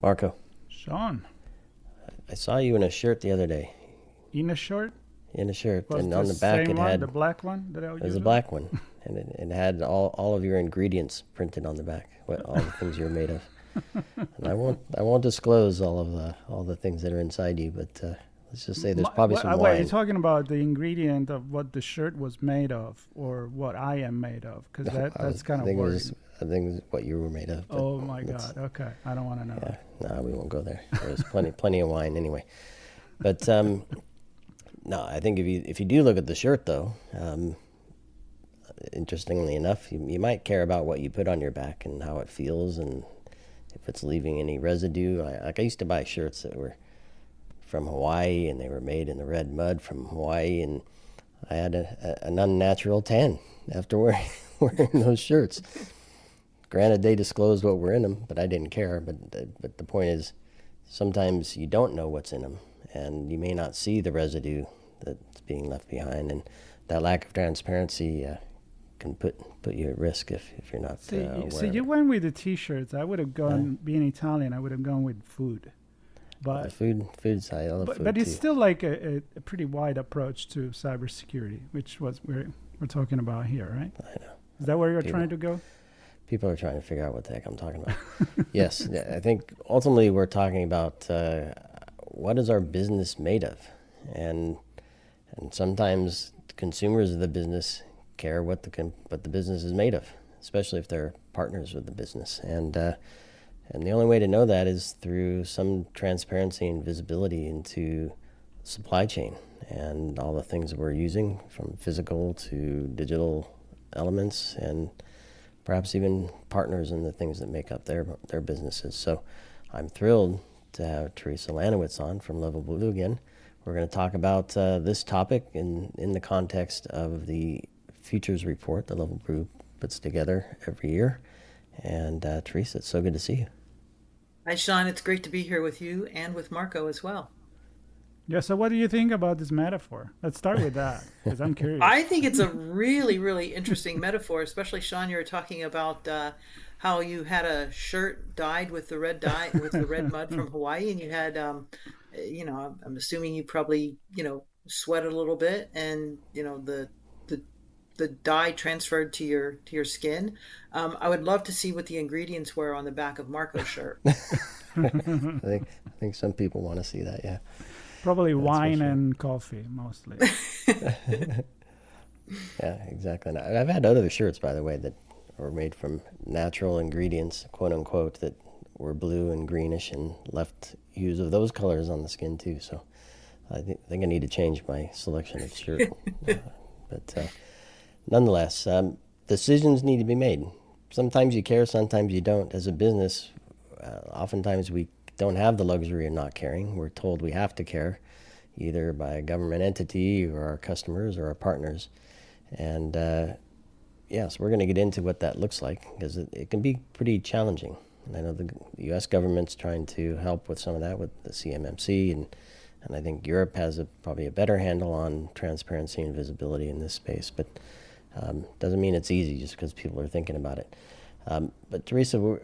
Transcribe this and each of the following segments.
Marco, Sean, I saw you in a shirt the other day. in a shirt In a shirt, was and the on the back same it one, the had black one that I it was a usually. black one, and it had all of your ingredients printed on the back, what all the things you're made of. And I won't disclose all the things that are inside you, but let's just say there's probably some Wait, you're wine. talking about the ingredient of what the shirt was made of, or what I am made of? Because that's kind I of think it was worrying. I think it was what you were made of, but Oh my that's God. Okay, I don't want to know. yeah. No, we won't go there. There's plenty of wine anyway. But no, I think if you do look at the shirt though, interestingly enough, you might care about what you put on your back and how it feels and if it's leaving any residue. I used to buy shirts that were from Hawaii and they were made in the red mud from Hawaii, and I had an unnatural tan after wearing, wearing those shirts. Granted, they disclosed what were in them, but I didn't care. But the point is, sometimes you don't know what's in them, and you may not see the residue that's being left behind, and that lack of transparency can put you at risk if you're not See, aware of you it. went with the T-shirts. I would have Uh, gone, being Italian, I would have gone with food, the but food side, I love but food it's too. still like a pretty wide approach to cybersecurity, which was we're talking about here, right? I know Is that where you're people trying to go? people are trying to figure out what the heck I'm talking about. Yes, yeah, I think ultimately we're talking about what is our business made of, and and sometimes consumers of the business care what the business is made of, especially if they're partners with the business. And the only way to know that is through some transparency and visibility into supply chain and all the things that we're using, from physical to digital elements, and perhaps even partners in the things that make up their businesses. So I'm thrilled to have Theresa Lanowitz on from LevelBlue again. We're going to talk about this topic in the context of the futures report that LevelBlue puts together every year. And Theresa, it's so good to see you. Hi, Sean. It's great to be here with you and with Marco as well. Yeah. So, what do you think about this metaphor? Let's start with that because I'm I curious. think it's a really, really interesting metaphor, especially Sean. You were talking about how you had a shirt dyed with the red dye with the red mud from Hawaii, and you had, I'm assuming you probably, sweated a little bit, and the the dye transferred to your skin. I would love to see what the ingredients were on the back of Marco's shirt. I think some people want to see that. Yeah, Probably that's for wine sure. and coffee mostly. Yeah, exactly. And I've had other shirts, by the way, that were made from natural ingredients, quote unquote, that were blue and greenish and left hues of those colors on the skin too. So I think I need to change my selection of shirt. Uh, but nonetheless, decisions need to be made. Sometimes you care, sometimes you don't. As a business, oftentimes we don't have the luxury of not caring. We're told we have to care, either by a government entity or our customers or our partners. And yes, we're going to get into what that looks like because it can be pretty challenging. And I know the U.S. government's trying to help with some of that with the CMMC, and I think Europe has probably a better handle on transparency and visibility in this space. But doesn't mean it's easy just because people are thinking about it. But Theresa,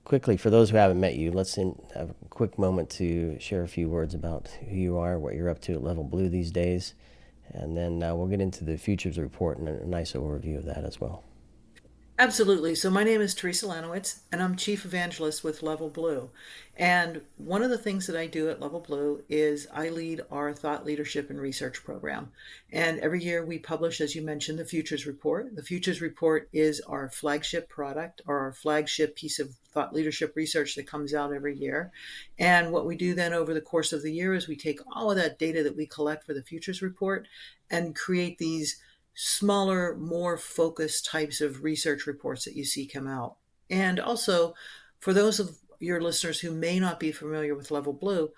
quickly, for those who haven't met you, have a quick moment to share a few words about who you are, what you're up to at Level Blue these days, and then we'll get into the futures report and a nice overview of that as well. Absolutely. So my name is Theresa Lanowitz, and I'm Chief Evangelist with LevelBlue. And one of the things that I do at LevelBlue is I lead our thought leadership and research program. And every year we publish, as you mentioned, the Futures Report. The Futures Report is our flagship product or our flagship piece of thought leadership research that comes out every year. And what we do then over the course of the year is we take all of that data that we collect for the Futures Report and create these smaller, more focused types of research reports that you see come out. And also, for those of your listeners who may not be familiar with Level Blue,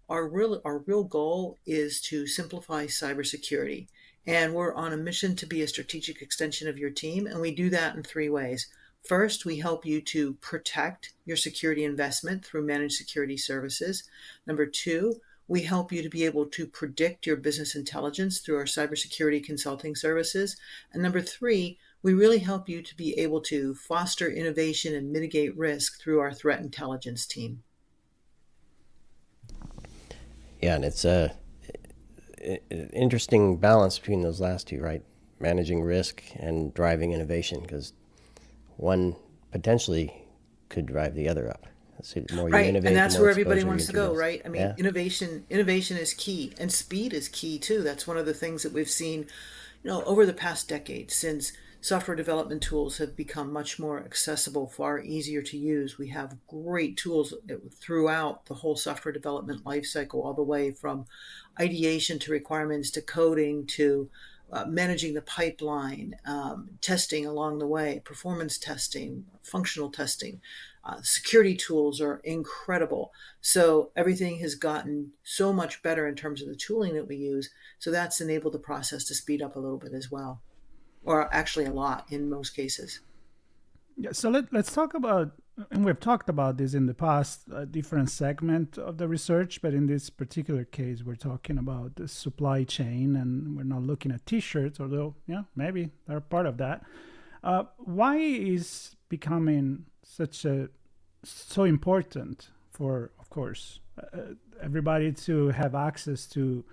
our real goal is to simplify cybersecurity. And we're on a mission to be a strategic extension of your team, and we do that in three ways. First, we help you to protect your security investment through managed security services. Number two, we help you to be able to predict your business intelligence through our cybersecurity consulting services. And number three, We really help you to be able to foster innovation and mitigate risk through our threat intelligence team. Yeah, and it's an interesting balance between those last two, right? Managing risk and driving innovation, because one potentially could drive the other up. So the more you Right, and innovate, the that's more where everybody exposure you wants to go, introduce. right? I mean, Yeah. innovation is key, and speed is key too. That's one of the things that we've seen, over the past decade since software development tools have become much more accessible, far easier to use. We have great tools throughout the whole software development lifecycle, all the way from ideation to requirements to coding to managing the pipeline, testing along the way, performance testing, functional testing. Security tools are incredible. So everything has gotten so much better in terms of the tooling that we use. So that's enabled the process to speed up a little bit as well, or actually a lot in most cases. Yeah, so let's talk about, and we've talked about this in the past, a different segment of the research, but in this particular case, we're talking about the supply chain, and we're not looking at T-shirts, although, yeah, maybe they're part of that. Why is becoming so important for, of course, everybody to have access to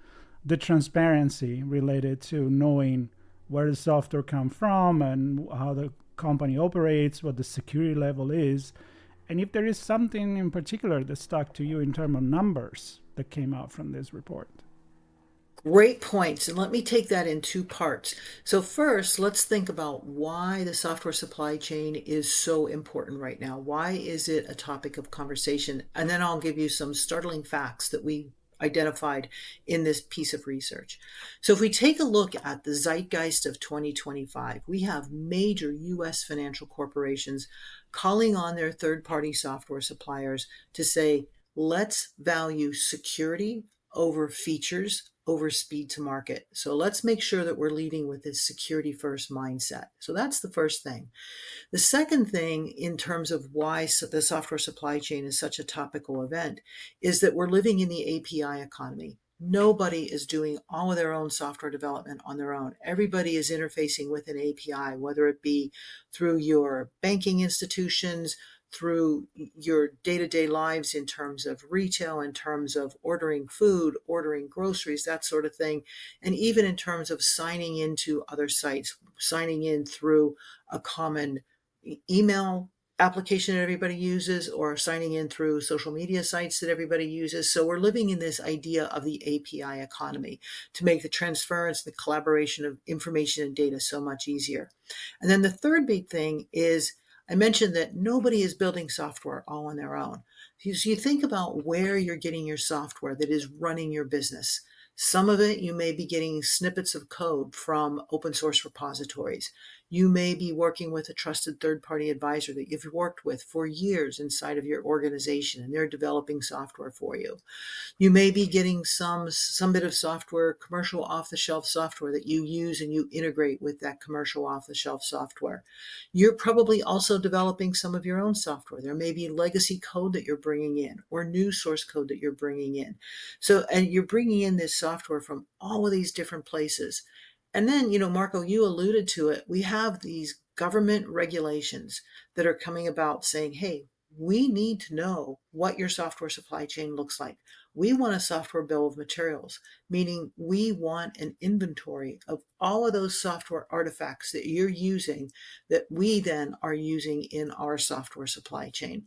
the transparency related to knowing where the software come from and how the company operates, what the security level is, and if there is something in particular that stuck to you in terms of numbers that came out from this report? Great points. And let me take that in two parts. So, first, let's think about why the software supply chain is so important right now. Why is it a topic of conversation? And then I'll give you some startling facts that we identified in this piece of research. So, if we take a look at the zeitgeist of 2025, we have major US financial corporations calling on their third party software suppliers to say, let's value security over features, over speed to market. So let's make sure that we're leading with this security first mindset. So that's the first thing. The second thing, in terms of why the software supply chain is such a topical event, is that we're living in the API economy. Nobody is doing all of their own software development on their own. Everybody is interfacing with an API, whether it be through your banking institutions, through your day-to-day lives in terms of retail, in terms of ordering food, ordering groceries, that sort of thing, and even in terms of signing into other sites, signing in through a common email application that everybody uses, or signing in through social media sites that everybody uses. So we're living in this idea of the API economy to make the transference, the collaboration of information and data so much easier. And then the third big thing is, I mentioned that nobody is building software all on their own. So you think about where you're getting your software that is running your business. Some of it, you may be getting snippets of code from open source repositories. You may be working with a trusted third-party advisor that you've worked with for years inside of your organization, and they're developing software for you. You may be getting some bit of software, commercial off-the-shelf software that you use and you integrate with that commercial off-the-shelf software. You're probably also developing some of your own software. There may be legacy code that you're bringing in or new source code that you're bringing in. So, and you're bringing in this software from all of these different places. And then, Marco, you alluded to it. We have these government regulations that are coming about saying, hey, we need to know what your software supply chain looks like. We want a software bill of materials, meaning we want an inventory of all of those software artifacts that you're using that we then are using in our software supply chain.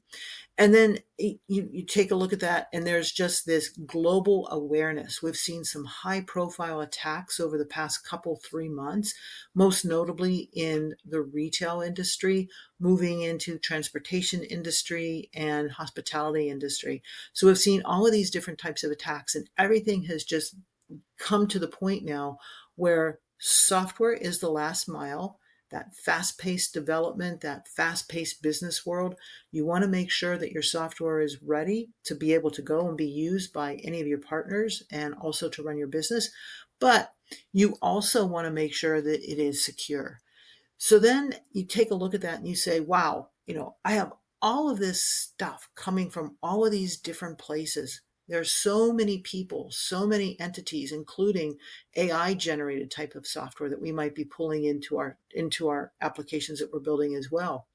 And then you take a look at that, and there's just this global awareness. We've seen some high profile attacks over the past 3 months, most notably in the retail industry, moving into transportation industry and hospitality industry. So we've seen all of these different types of attacks, and everything has just come to the point now where software is the last mile. That fast-paced development, that fast-paced business world, you want to make sure that your software is ready to be able to go and be used by any of your partners and also to run your business. But you also want to make sure that it is secure. So then you take a look at that and you say, wow, I have all of this stuff coming from all of these different places. There's so many people, so many entities, including AI generated type of software that we might be pulling into our applications that we're building as well.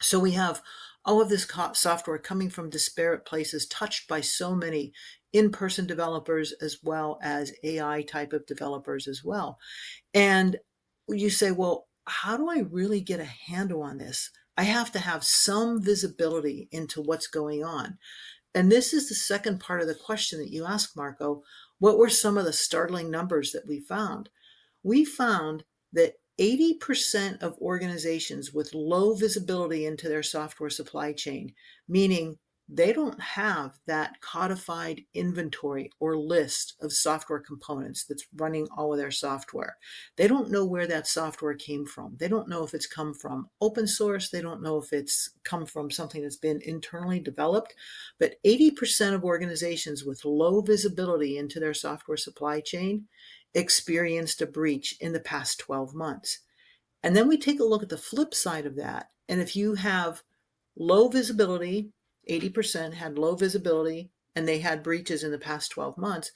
So we have all of this software coming from disparate places, touched by so many in-person developers as well as AI type of developers as well. And you say, well, how do I really get a handle on this? I have to have some visibility into what's going on. And this is the second part of the question that you asked, Marco. What were some of the startling numbers that we found? We found that 80% of organizations with low visibility into their software supply chain, meaning they don't have that codified inventory or list of software components that's running all of their software. They don't know where that software came from. They don't know if it's come from open source. They don't know if it's come from something that's been internally developed. But 80% of organizations with low visibility into their software supply chain experienced a breach in the past 12 months. And then we take a look at the flip side of that. And if you have low visibility, 80% had low visibility, and they had breaches in the past 12 months,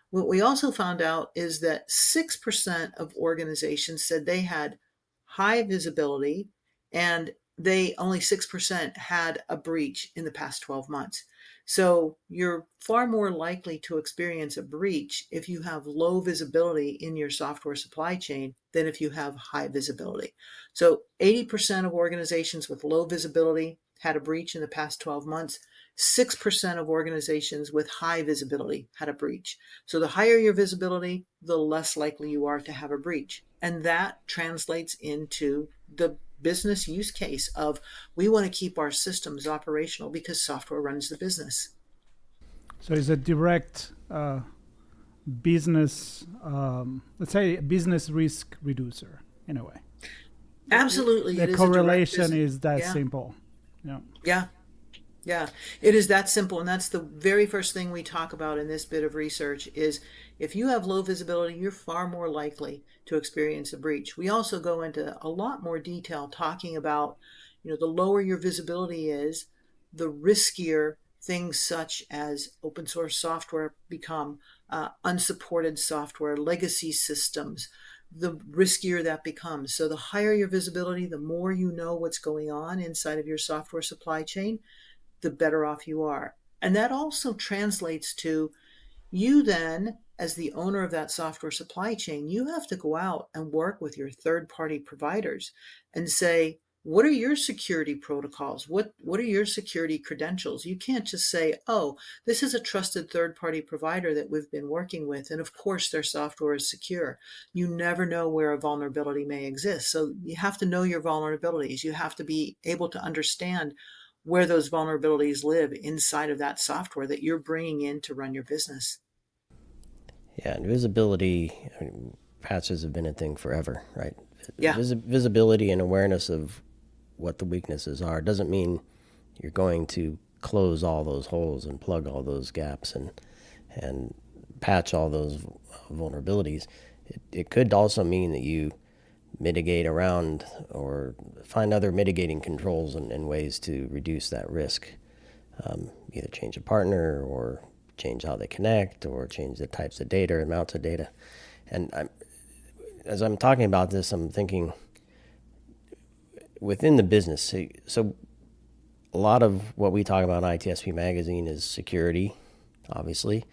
what we also found out is that 6% of organizations said they had high visibility, and they only 6% had a breach in the past 12 months. So you're far more likely to experience a breach if you have low visibility in your software supply chain than if you have high visibility. So 80% of organizations with low visibility had a breach in the past 12 months. 6% of organizations with high visibility had a breach. So the higher your visibility, the less likely you are to have a breach. And that translates into the business use case of we want to keep our systems operational because software runs the business. So it's a direct business, let's say, business risk reducer in a way. Absolutely, The it is a direct correlation business. is that Yeah, simple. Yeah. yeah. Yeah, it is that simple. And that's the very first thing we talk about in this bit of research is if you have low visibility, you're far more likely to experience a breach. We also go into a lot more detail talking about, the lower your visibility is, the riskier things such as open source software become, unsupported software, legacy systems, the riskier that becomes. So the higher your visibility, the more you know what's going on inside of your software supply chain, the better off you are. And that also translates to you then, as the owner of that software supply chain, you have to go out and work with your third party providers and say, what are your security protocols? What are your security credentials? You can't just say, oh, this is a trusted third party provider that we've been working with. And of course, their software is secure. You never know where a vulnerability may exist. So you have to know your vulnerabilities. You have to be able to understand where those vulnerabilities live inside of that software that you're bringing in to run your business. Yeah, and visibility, patches have been a thing forever, right? Yeah. Visibility and awareness of what the weaknesses are doesn't mean you're going to close all those holes and plug all those gaps and patch all those vulnerabilities. It could also mean that you mitigate around or find other mitigating controls and ways to reduce that risk. Either change a partner or change how they connect or change the types of data or amounts of data. And as I'm talking about this, I'm thinking within the business. So a lot of what we talk about in ITSP Magazine is security, obviously,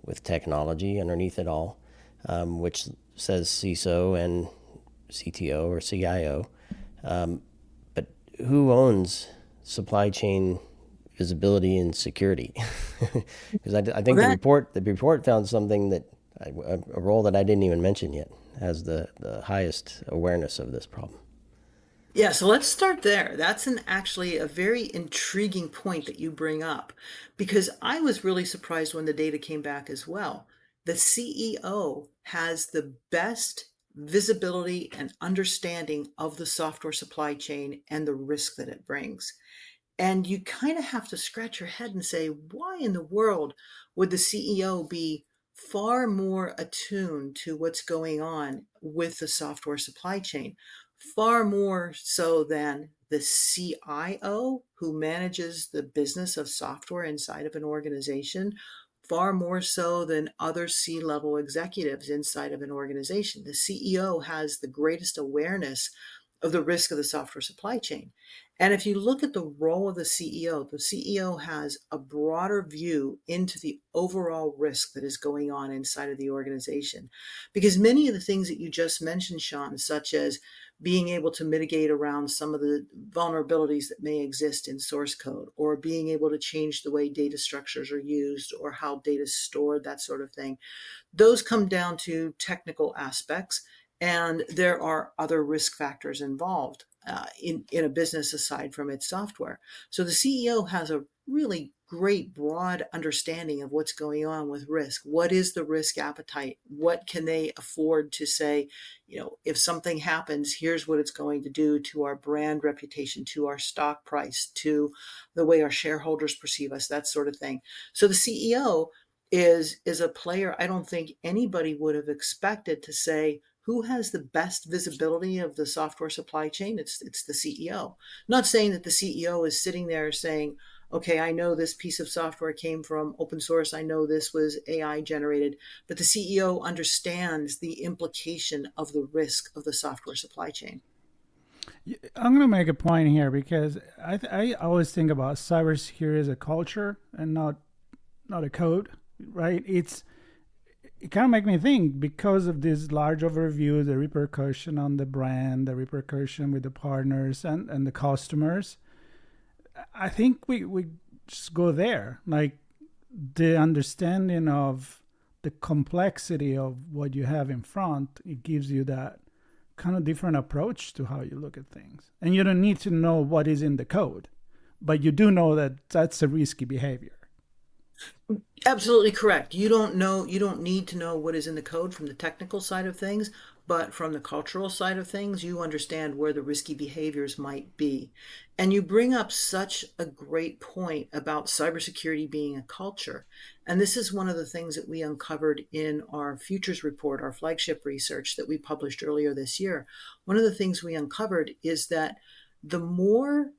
with technology underneath it all, which says CISO and CTO or CIO. But who owns supply chain visibility and security? Because I think the report found something that a role that I didn't even mention yet has the highest awareness of this problem. Yeah, so let's start there. That's actually a very intriguing point that you bring up because I was really surprised when the data came back as well. The CEO has the best visibility and understanding of the software supply chain and the risk that it brings. And you kind of have to scratch your head and say, why in the world would the CEO be far more attuned to what's going on with the software supply chain? Far more so than the CIO who manages the business of software inside of an organization, far more so than other C-level executives inside of an organization. The CEO has the greatest awareness of the risk of the software supply chain. And if you look at the role of the CEO has a broader view into the overall risk that is going on inside of the organization. Because many of the things that you just mentioned, Sean, such as being able to mitigate around some of the vulnerabilities that may exist in source code, or being able to change the way data structures are used or how data is stored, that sort of thing, those come down to technical aspects, and there are other risk factors involved in a business aside from its software. So the CEO has a really great broad understanding of what's going on with risk. What is the risk appetite? What can they afford to say, if something happens, here's what it's going to do to our brand reputation, to our stock price, to the way our shareholders perceive us, that sort of thing. So the CEO is a player I don't think anybody would have expected to say, who has the best visibility of the software supply chain? It's the CEO. Not saying that the CEO is sitting there saying, okay, I know this piece of software came from open source. I know this was AI generated, but the CEO understands the implication of the risk of the software supply chain. I'm going to make a point here because I always think about cybersecurity as a culture and not a code, right? It kind of make me think, because of this large overview, the repercussion on the brand, the repercussion with the partners and the customers. I think we just go there. Like, the understanding of the complexity of what you have in front, it gives you that kind of different approach to how you look at things. And you don't need to know what is in the code, but you do know that that's a risky behavior. Absolutely correct. You don't need to know what is in the code from the technical side of things, but from the cultural side of things, you understand where the risky behaviors might be. And you bring up such a great point about cybersecurity being a culture. And this is one of the things that we uncovered in our futures report, our flagship research that we published earlier this year. One of the things we uncovered is that the more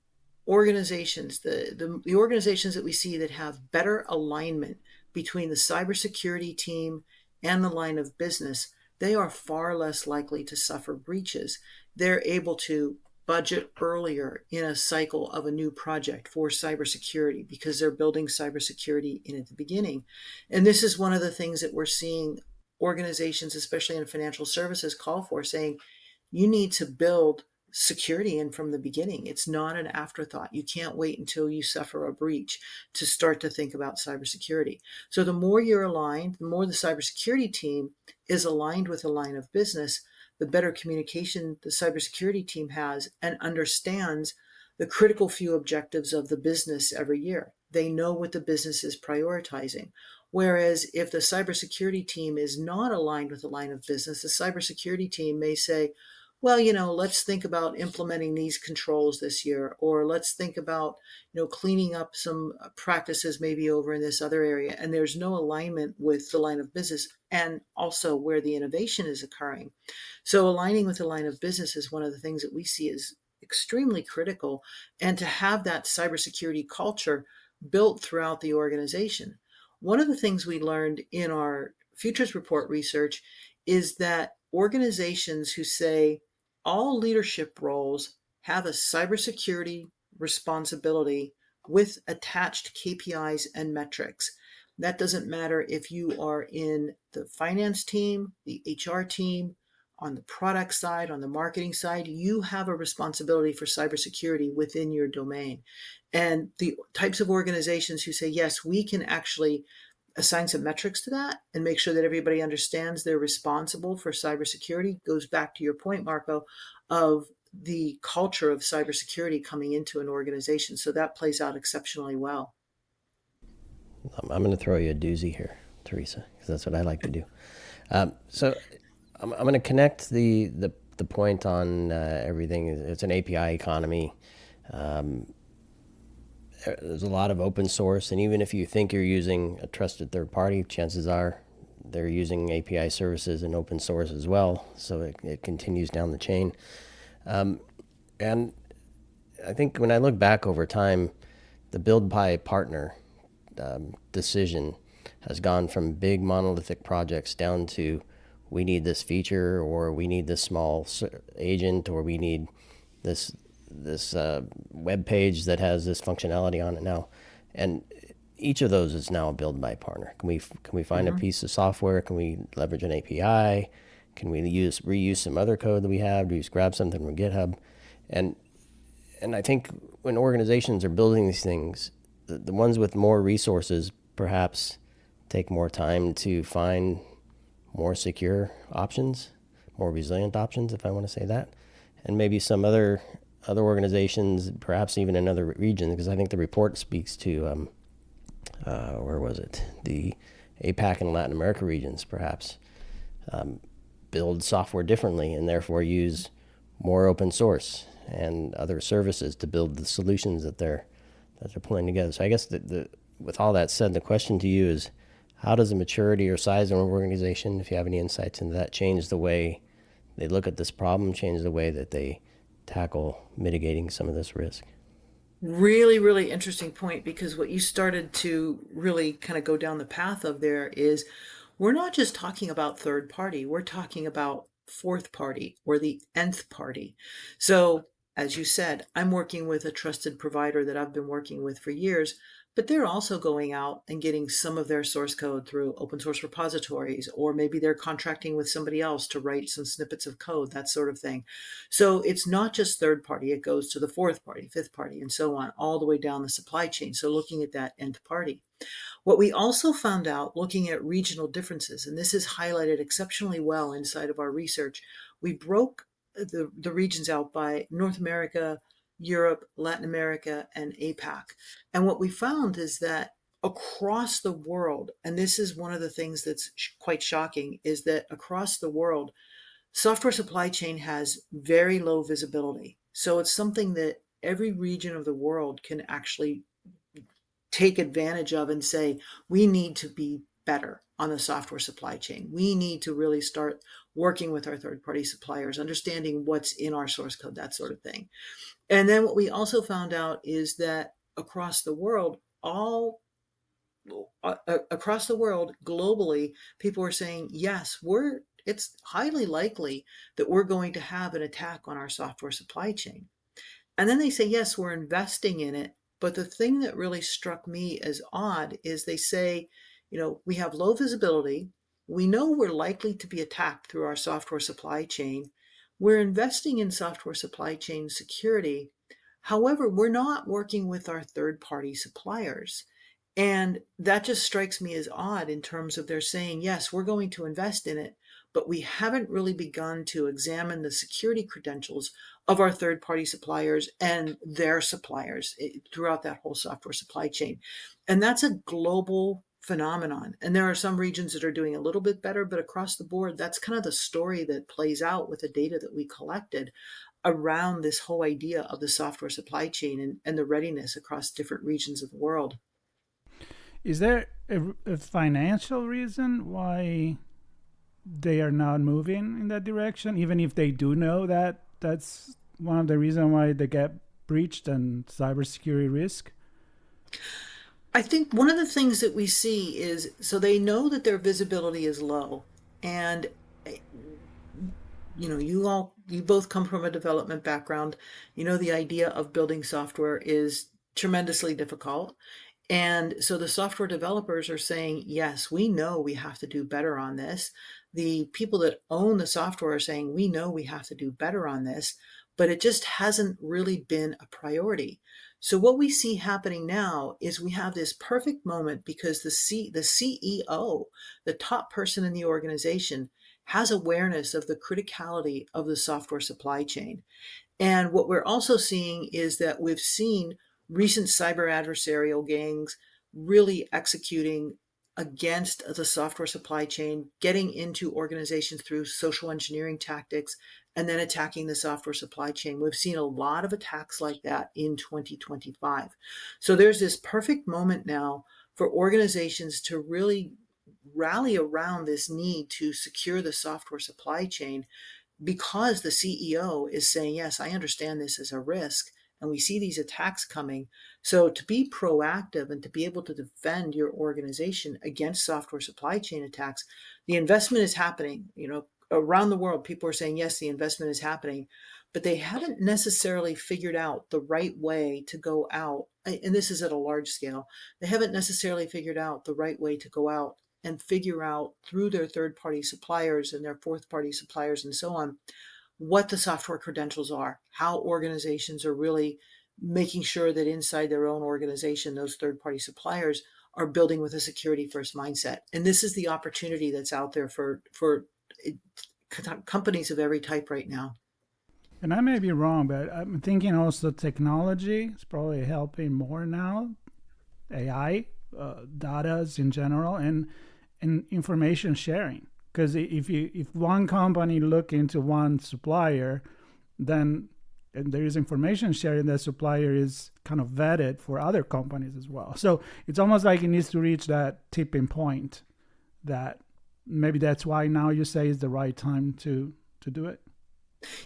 organizations, the organizations that we see that have better alignment between the cybersecurity team and the line of business, they are far less likely to suffer breaches. They're able to budget earlier in a cycle of a new project for cybersecurity because they're building cybersecurity in at the beginning. And this is one of the things that we're seeing organizations, especially in financial services, call for, saying you need to build security in from the beginning. It's not an afterthought. You can't wait until you suffer a breach to start to think about cybersecurity. So the more you're aligned, the more the cybersecurity team is aligned with the line of business, the better communication the cybersecurity team has and understands the critical few objectives of the business every year. They know what the business is prioritizing. Whereas if the cybersecurity team is not aligned with the line of business, the cybersecurity team may say, well, let's think about implementing these controls this year, or let's think about, cleaning up some practices maybe over in this other area. And there's no alignment with the line of business and also where the innovation is occurring. So aligning with the line of business is one of the things that we see as extremely critical, and to have that cybersecurity culture built throughout the organization. One of the things we learned in our futures report research is that organizations who say all leadership roles have a cybersecurity responsibility with attached KPIs and metrics. That doesn't matter if you are in the finance team, the HR team, on the product side, on the marketing side, you have a responsibility for cybersecurity within your domain. And the types of organizations who say, yes, we can actually assign some metrics to that and make sure that everybody understands they're responsible for cybersecurity goes back to your point, Marco, of the culture of cybersecurity coming into an organization. So that plays out exceptionally well. I'm going to throw you a doozy here, Theresa, because that's what I like to do. So I'm going to connect the point on everything. It's an API economy. There's a lot of open source, and even if you think you're using a trusted third party, chances are they're using API services and open source as well. So it continues down the chain. And I think when I look back over time, the build by partner decision has gone from big monolithic projects down to we need this feature, or we need this small agent, or we need this web page that has this functionality on it now, and each of those is now a build by partner. Can we find a Mm-hmm. piece of software? Can we leverage an API? Can we reuse some other code that we have? Do we just grab something from GitHub? And and I think when organizations are building these things, the ones with more resources perhaps take more time to find more secure options, more resilient options, if I want to say that, and maybe some other organizations, perhaps even in other regions, because I think the report speaks to where was it, the APAC and Latin America regions, perhaps build software differently and therefore use more open source and other services to build the solutions that they're pulling together. So I guess with all that said, the question to you is, how does the maturity or size of an organization, if you have any insights into that, change the way they look at this problem, change the way that they tackle mitigating some of this risk? Really, really interesting point, because what you started to really kind of go down the path of there is we're not just talking about third party, we're talking about fourth party or the nth party. So, as you said, I'm working with a trusted provider that I've been working with for years, but they're also going out and getting some of their source code through open source repositories, or maybe they're contracting with somebody else to write some snippets of code, that sort of thing. So it's not just third party, it goes to the fourth party, fifth party, and so on, all the way down the supply chain. So looking at that nth party. What we also found out looking at regional differences, and this is highlighted exceptionally well inside of our research, we broke the regions out by North America, Europe, Latin America, and APAC. And what we found is that across the world, and this is one of the things that's quite shocking, is that across the world, software supply chain has very low visibility. So it's something that every region of the world can actually take advantage of and say, we need to be better on the software supply chain. We need to really start working with our third party suppliers, understanding what's in our source code, that sort of thing. And then what we also found out is that across the world, across the world globally, people are saying, yes, it's highly likely that we're going to have an attack on our software supply chain. And then they say, yes, we're investing in it. But the thing that really struck me as odd is they say, we have low visibility. We know we're likely to be attacked through our software supply chain. We're investing in software supply chain security. However, we're not working with our third party suppliers. And that just strikes me as odd in terms of they're saying, yes, we're going to invest in it, but we haven't really begun to examine the security credentials of our third party suppliers and their suppliers throughout that whole software supply chain. And that's a global phenomenon. And there are some regions that are doing a little bit better, but across the board, that's kind of the story that plays out with the data that we collected around this whole idea of the software supply chain and the readiness across different regions of the world. Is there a financial reason why they are not moving in that direction, even if they do know that that's one of the reasons why they get breached and cybersecurity risk? I think one of the things that we see is, so they know that their visibility is low, and you both come from a development background. The idea of building software is tremendously difficult. And so the software developers are saying, yes, we know we have to do better on this. The people that own the software are saying, we know we have to do better on this, but it just hasn't really been a priority. So what we see happening now is we have this perfect moment because the CEO, the top person in the organization, has awareness of the criticality of the software supply chain. And what we're also seeing is that we've seen recent cyber adversarial gangs really executing against the software supply chain, getting into organizations through social engineering tactics, and then attacking the software supply chain. We've seen a lot of attacks like that in 2025. So there's this perfect moment now for organizations to really rally around this need to secure the software supply chain, because the CEO is saying, yes, I understand this as a risk, and we see these attacks coming. So to be proactive and to be able to defend your organization against software supply chain attacks, the investment is happening. Around the world, people are saying, yes, the investment is happening, but they haven't necessarily figured out the right way to go out. And this is at a large scale. They haven't necessarily figured out the right way to go out and figure out through their third party suppliers and their fourth party suppliers and so on, what the software credentials are, how organizations are really making sure that inside their own organization, those third party suppliers are building with a security first mindset. And this is the opportunity that's out there for companies of every type right now. And I may be wrong, but I'm thinking also technology is probably helping more now. AI, data in general, and information sharing. Because if one company look into one supplier, then and there is information sharing, that supplier is kind of vetted for other companies as well. So it's almost like it needs to reach that tipping point. That maybe that's why now you say is the right time to do it.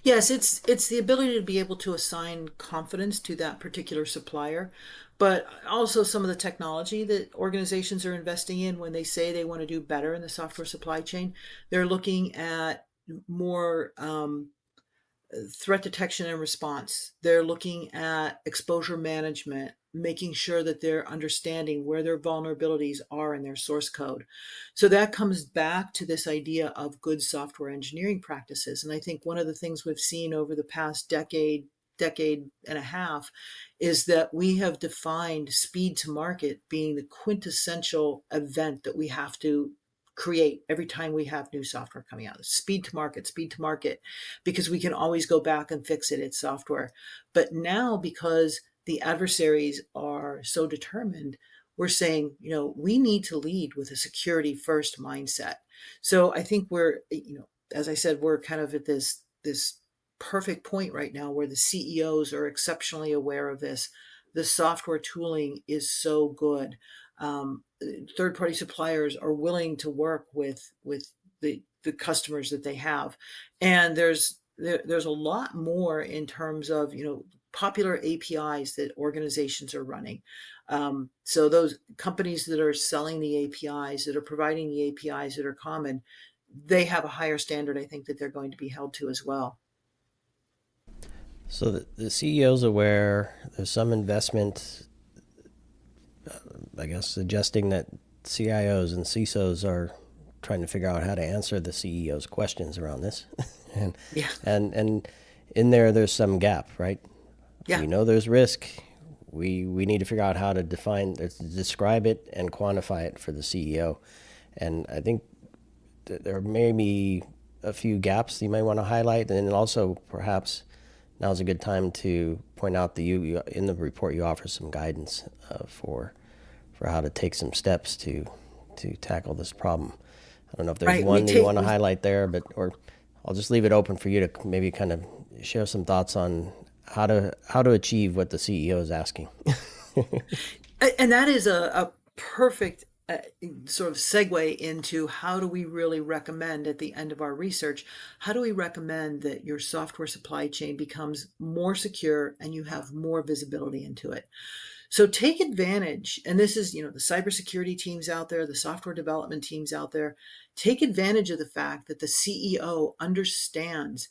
Yes, it's the ability to be able to assign confidence to that particular supplier, but also some of the technology that organizations are investing in when they say they want to do better in the software supply chain. They're looking at more threat detection and response. They're looking at exposure management, making sure that they're understanding where their vulnerabilities are in their source code. So that comes back to this idea of good software engineering practices. And I think one of the things we've seen over the past decade and a half is that we have defined speed to market being the quintessential event that we have to create every time we have new software coming out. Speed to market, because we can always go back and fix it. It's software. But now, because the adversaries are so determined, we're saying, we need to lead with a security first mindset. So I think we're, as I said, we're kind of at this perfect point right now where the CEOs are exceptionally aware of this. The software tooling is so good. Third-party suppliers are willing to work with the customers that they have, and there's a lot more in terms of popular APIs that organizations are running. So those companies that are selling the APIs, that are providing the APIs that are common, they have a higher standard, I think, that they're going to be held to as well. So the CEO's aware. There's some investment, I guess, suggesting that CIOs and CISOs are trying to figure out how to answer the CEO's questions around this. and, Yeah. and in there's some gap, right? Yeah. We know there's risk. We need to figure out how to describe it and quantify it for the CEO. And I think there may be a few gaps you might want to highlight, and also perhaps now's a good time to point out that you in the report you offer some guidance for how to take some steps to tackle this problem. I don't know if there's one that you want to highlight there, or I'll just leave it open for you to maybe kind of share some thoughts on how to achieve what the CEO is asking. And that is a perfect sort of segue into how do we really recommend at the end of our research, how do we recommend that your software supply chain becomes more secure and you have more visibility into it? So take advantage, and this is, the cybersecurity teams out there, the software development teams out there, take advantage of the fact that the CEO understands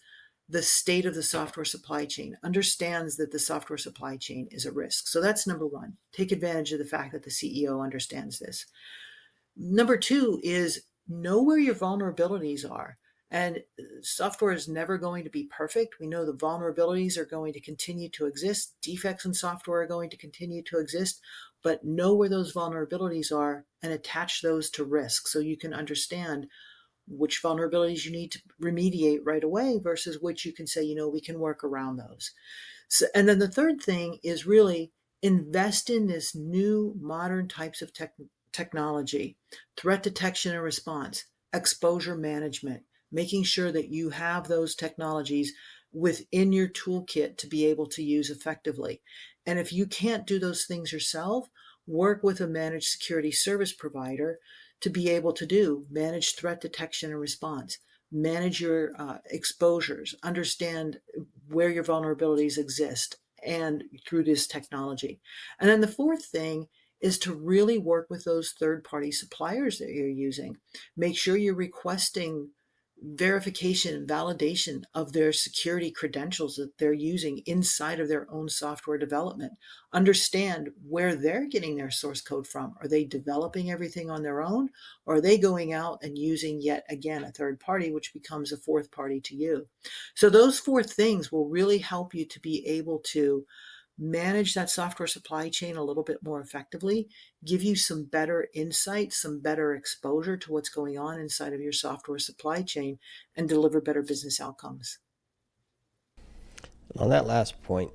the state of the software supply chain, understands that the software supply chain is a risk. So that's number one. Take advantage of the fact that the CEO understands this. Number two is know where your vulnerabilities are. And software is never going to be perfect. We know the vulnerabilities are going to continue to exist. Defects in software are going to continue to exist, but know where those vulnerabilities are and attach those to risk so you can understand which vulnerabilities you need to remediate right away versus which you can say, we can work around those. So, and then the third thing is really invest in this new modern types of technology, threat detection and response, exposure management, making sure that you have those technologies within your toolkit to be able to use effectively. And if you can't do those things yourself, work with a managed security service provider to be able to manage threat detection and response, manage your exposures, understand where your vulnerabilities exist, and through this technology. And then the fourth thing is to really work with those third-party suppliers that you're using. Make sure you're requesting verification and validation of their security credentials that they're using inside of their own software development. Understand where they're getting their source code from. Are they developing everything on their own, or are they going out and using yet again a third party, which becomes a fourth party to you? So those four things will really help you to be able to manage that software supply chain a little bit more effectively, give you some better insight, some better exposure to what's going on inside of your software supply chain, and deliver better business outcomes. On that last point,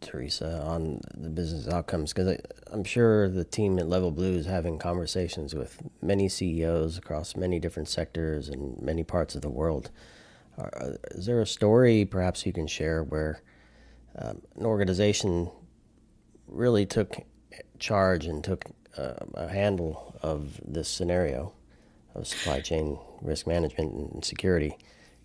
Theresa, on the business outcomes, because I'm sure the team at LevelBlue is having conversations with many CEOs across many different sectors and many parts of the world. Is there a story perhaps you can share where an organization really took charge and took a handle of this scenario of supply chain risk management and security,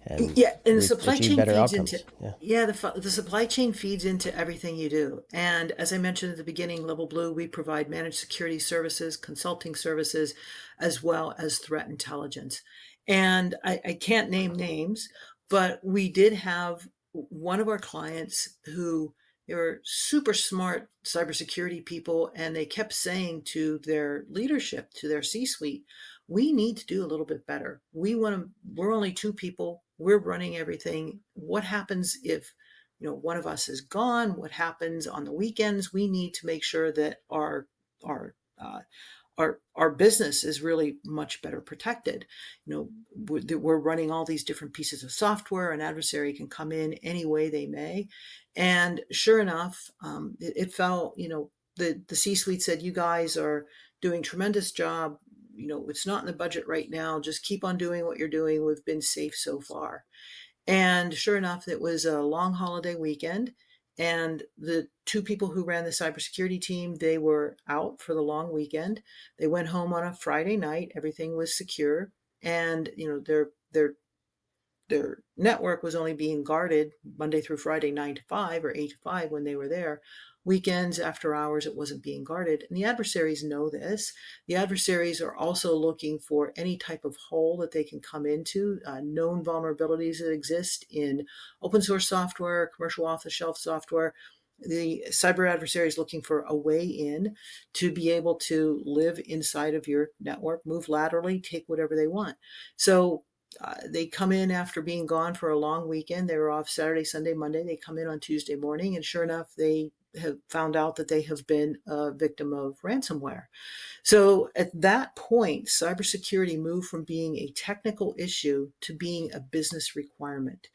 and Yeah, and the supply achieve chain better feeds outcomes? into Yeah. the supply chain feeds into everything you do. And as I mentioned at the beginning, LevelBlue, we provide managed security services, consulting services, as well as threat intelligence. And I can't name names, but we did have one of our clients who, they were super smart cybersecurity people, and they kept saying to their leadership, to their C-suite, we need to do a little bit better. We're only two people. We're running everything. What happens if, one of us is gone? What happens on the weekends? We need to make sure that our uh, our business is really much better protected. We're running all these different pieces of software. An adversary can come in any way they may, and sure enough, it fell. The C-suite said, "You guys are doing a tremendous job. It's not in the budget right now. Just keep on doing what you're doing. We've been safe so far." And sure enough, it was a long holiday weekend. And the two people who ran the cybersecurity team, they were out for the long weekend. They went home on a Friday night. Everything was secure. And, their network was only being guarded Monday through Friday, 9 to 5 or 8 to 5 when they were there. Weekends, after hours, it wasn't being guarded. And the adversaries know this. The adversaries are also looking for any type of hole that they can come into, known vulnerabilities that exist in open source software, commercial off-the-shelf software. The cyber adversary is looking for a way in to be able to live inside of your network, move laterally, take whatever they want. So they come in after being gone for a long weekend. They were off Saturday, Sunday, Monday. They come in on Tuesday morning, and sure enough, they have found out that they have been a victim of ransomware. So at that point, cybersecurity moved from being a technical issue to being a business requirement.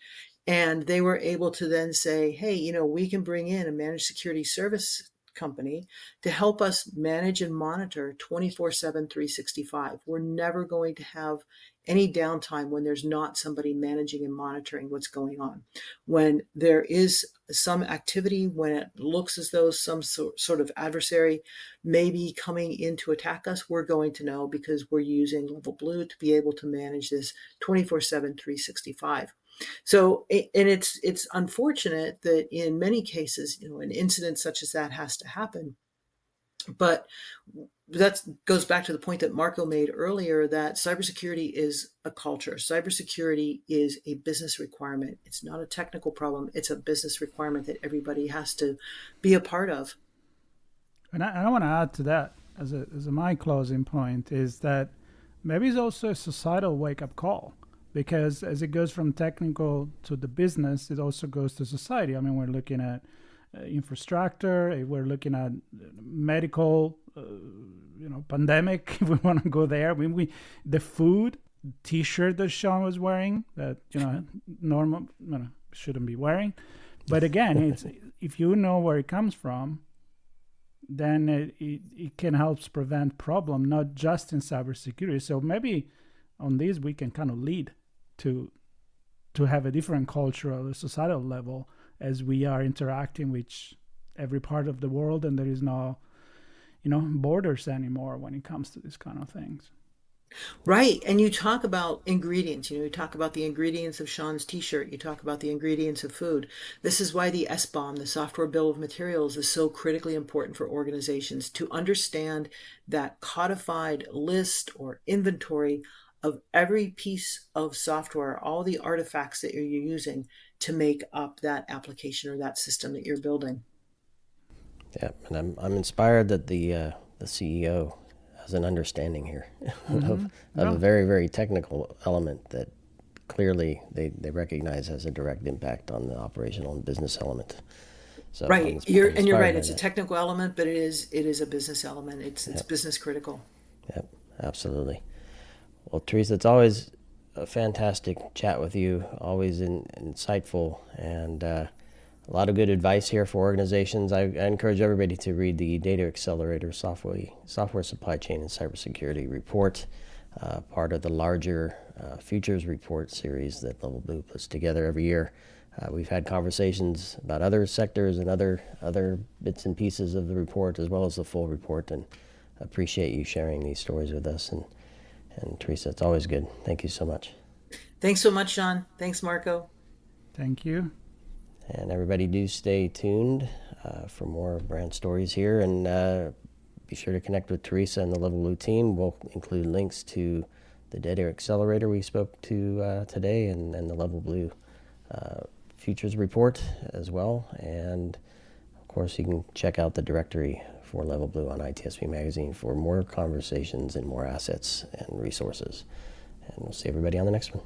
And they were able to then say, hey, we can bring in a managed security service company to help us manage and monitor 24/7, 365. We're never going to have any downtime when there's not somebody managing and monitoring what's going on. When there is some activity, when it looks as though some sort of adversary may be coming in to attack us, we're going to know because we're using LevelBlue to be able to manage this 24/7, 365. So, and it's unfortunate that in many cases, an incident such as that has to happen. But that goes back to the point that Marco made earlier, that cybersecurity is a culture. Cybersecurity is a business requirement. It's not a technical problem. It's a business requirement that everybody has to be a part of. And I want to add to that as my closing point is that maybe it's also a societal wake-up call, because as it goes from technical to the business, it also goes to society. I mean, we're looking at infrastructure, we're looking at medical, pandemic, if we want to go there. I mean, the food T-shirt that Sean was wearing, that normal shouldn't be wearing, but again, it's if you know where it comes from, then it can help prevent problem, not just in cybersecurity. So maybe on this we can kind of lead to have a different cultural, societal level as we are interacting with every part of the world, and there is no borders anymore when it comes to these kind of things. Right. And you talk about ingredients. You talk about the ingredients of Sean's t-shirt. You talk about the ingredients of food. This is why the SBOM, the software bill of materials, is so critically important for organizations to understand that codified list or inventory of every piece of software, all the artifacts that you're using to make up that application or that system that you're building. Yeah, and I'm inspired that the CEO has an understanding here Mm-hmm. of a Yeah. very, very technical element that clearly they recognize has a direct impact on the operational and business element. So Right. I'm You're inspired right. by It's a that. technical element, but it is a business element. It's Yep, business critical. yep, absolutely. Well, Teresa, it's always a fantastic chat with you. Always insightful and a lot of good advice here for organizations. I encourage everybody to read the Data Accelerator Software Supply Chain and Cybersecurity Report, part of the larger Futures Report series that LevelBlue puts together every year. We've had conversations about other sectors and other bits and pieces of the report as well as the full report, and appreciate you sharing these stories with us. And Teresa, it's always good. Thank you so much. Thanks so much, Sean. Thanks, Marco. Thank you. And everybody do stay tuned for more brand stories here. And be sure to connect with Teresa and the LevelBlue team. We'll include links to the Data Accelerator we spoke to today and the LevelBlue uh, Futures Report as well. And of course, you can check out the directory for LevelBlue on ITSP Magazine for more conversations and more assets and resources. And we'll see everybody on the next one.